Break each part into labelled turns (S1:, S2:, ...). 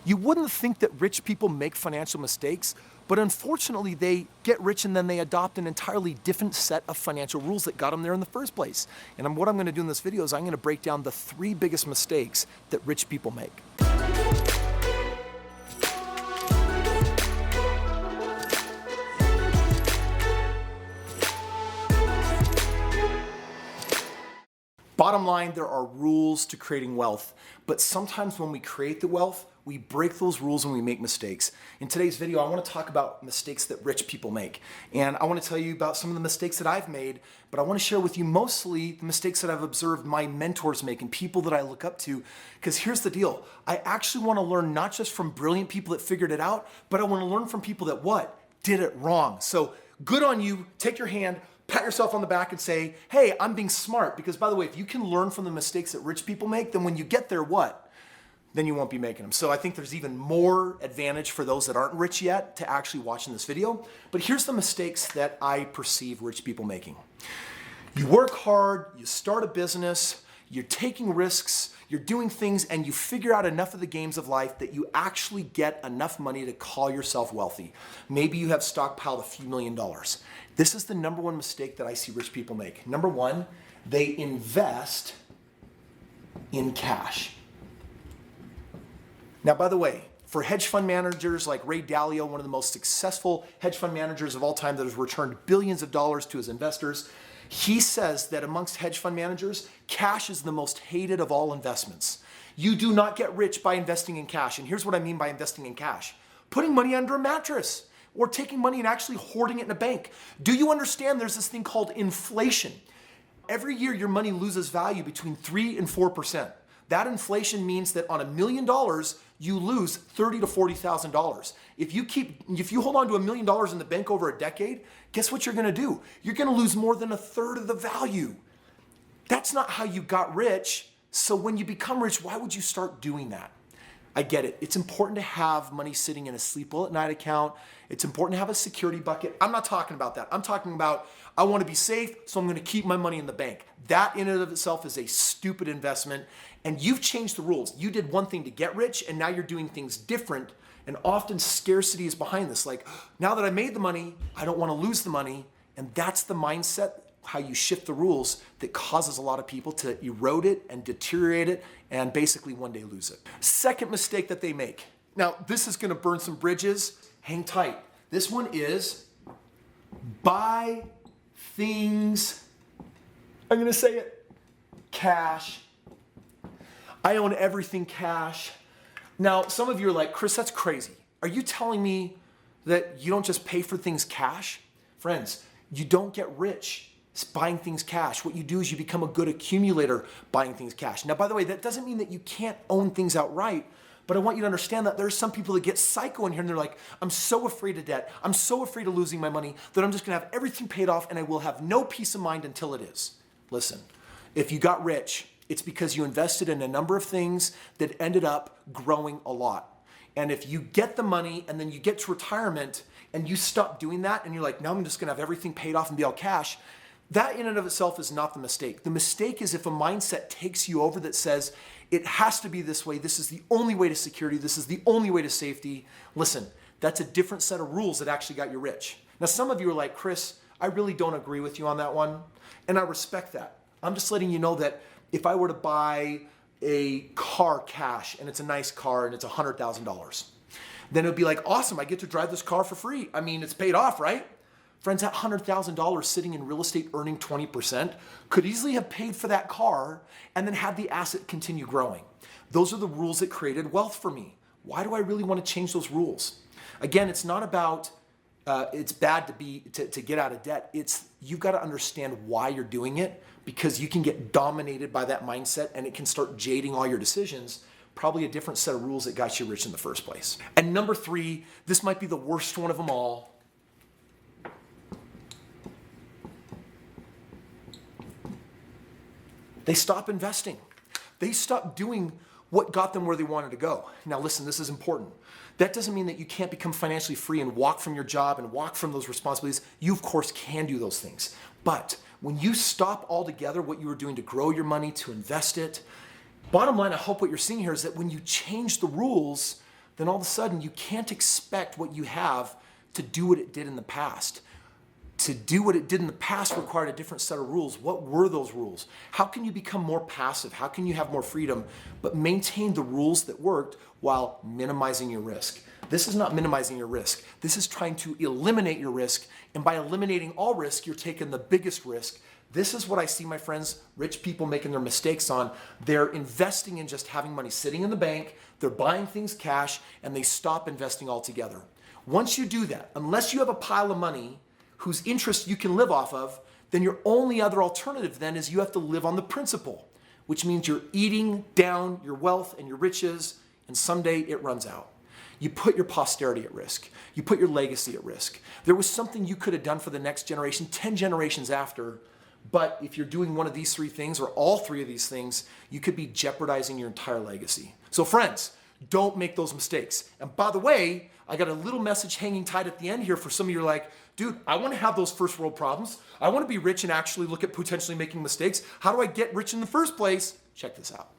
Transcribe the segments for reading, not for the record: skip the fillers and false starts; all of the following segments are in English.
S1: You wouldn't think that rich people make financial mistakes, but unfortunately they get rich and then they adopt an entirely different set of financial rules that got them there in the first place. And what I'm going to do in this video is I'm going to break down the 3 biggest mistakes that rich people make. Bottom line, there are rules to creating wealth, but sometimes when we create the wealth, we break those rules and we make mistakes. In today's video, I want to talk about mistakes that rich people make. And I want to tell you about some of the mistakes that I've made, but I want to share with you mostly the mistakes that I've observed my mentors make and people that I look up to. Because here's the deal. I actually want to learn not just from brilliant people that figured it out, but I want to learn from people that did it wrong. So good on you. Take your hand, pat yourself on the back and say, hey, I'm being smart. Because by the way, if you can learn from the mistakes that rich people make, then when you get there, then you won't be making them. So I think there's even more advantage for those that aren't rich yet to actually watching this video. But here's the mistakes that I perceive rich people making. You work hard, you start a business, you're taking risks, you're doing things, and you figure out enough of the games of life that you actually get enough money to call yourself wealthy. Maybe you have stockpiled a few $1,000,000. This is the number one mistake that I see rich people make. Number one, they invest in cash. Now, by the way, for hedge fund managers like Ray Dalio, one of the most successful hedge fund managers of all time that has returned billions of dollars to his investors, he says that amongst hedge fund managers, cash is the most hated of all investments. You do not get rich by investing in cash. And here's what I mean by investing in cash. Putting money under a mattress or taking money and actually hoarding it in a bank. Do you understand there's this thing called inflation? Every year your money loses value between 3 and 4%. That inflation means that on $1 million, you lose $30,000 to $40,000. If you hold on to $1 million in the bank over a decade, guess what you're gonna do? You're gonna lose more than 1/3 of the value. That's not how you got rich. So when you become rich, why would you start doing that? I get it. It's important to have money sitting in a sleep well at night account. It's important to have a security bucket. I'm not talking about that. I'm talking about I want to be safe, so I'm going to keep my money in the bank. That in and of itself is a stupid investment, and you've changed the rules. You did one thing to get rich, and now you're doing things different, and often scarcity is behind this. Like, now that I made the money, I don't want to lose the money, and that's the mindset, how you shift the rules, that causes a lot of people to erode it and deteriorate it and basically one day lose it. Second mistake that they make. Now, this is going to burn some bridges. Hang tight. This one is buy things, I'm going to say it, cash. I own everything cash. Now, some of you are like, Kris, that's crazy. Are you telling me that you don't just pay for things cash? Friends, you don't get rich buying things cash. What you do is you become a good accumulator buying things cash. Now, by the way, that doesn't mean that you can't own things outright, but I want you to understand that there's some people that get psycho in here and they're like, I'm so afraid of debt. I'm so afraid of losing my money that I'm just gonna have everything paid off and I will have no peace of mind until it is. Listen, if you got rich, it's because you invested in a number of things that ended up growing a lot. And if you get the money and then you get to retirement and you stop doing that and you're like, now I'm just gonna have everything paid off and be all cash, that in and of itself is not the mistake. The mistake is if a mindset takes you over that says, it has to be this way, this is the only way to security, this is the only way to safety. Listen, that's a different set of rules that actually got you rich. Now, some of you are like, Kris, I really don't agree with you on that one, and I respect that. I'm just letting you know that if I were to buy a car cash, and it's a nice car, and it's $100,000, then it would be like, awesome, I get to drive this car for free. I mean, it's paid off, right? Friends, that $100,000 sitting in real estate earning 20% could easily have paid for that car and then had the asset continue growing. Those are the rules that created wealth for me. Why do I really want to change those rules? Again, it's not about it's bad to get out of debt. It's you've got to understand why you're doing it, because you can get dominated by that mindset and it can start jading all your decisions. Probably a different set of rules that got you rich in the first place. And number 3, this might be the worst one of them all. They stop investing. They stop doing what got them where they wanted to go. Now listen, this is important. That doesn't mean that you can't become financially free and walk from your job and walk from those responsibilities. You, of course, can do those things. But when you stop altogether what you were doing to grow your money, to invest it, bottom line, I hope what you're seeing here is that when you change the rules, then all of a sudden you can't expect what you have to do what it did in the past. To do what it did in the past required a different set of rules. What were those rules? How can you become more passive? How can you have more freedom, but maintain the rules that worked while minimizing your risk? This is not minimizing your risk. This is trying to eliminate your risk. And by eliminating all risk, you're taking the biggest risk. This is what I see, my friends, rich people making their mistakes on. They're investing in just having money sitting in the bank. They're buying things cash, and they stop investing altogether. Once you do that, unless you have a pile of money whose interest you can live off of, then your only other alternative then is you have to live on the principal, which means you're eating down your wealth and your riches, and someday it runs out. You put your posterity at risk. You put your legacy at risk. There was something you could have done for the next generation, 10 generations after, but if you're doing one of these three things or all three of these things, you could be jeopardizing your entire legacy. So friends, don't make those mistakes. And by the way, I got a little message hanging tight at the end here for some of you. Are like, dude, I want to have those first world problems. I want to be rich and actually look at potentially making mistakes. How do I get rich in the first place? Check this out.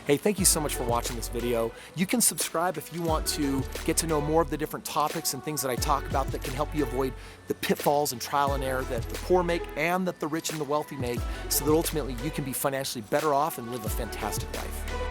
S1: Hey, thank you so much for watching this video. You can subscribe if you want to get to know more of the different topics and things that I talk about that can help you avoid the pitfalls and trial and error that the poor make and that the rich and the wealthy make, so that ultimately you can be financially better off and live a fantastic life.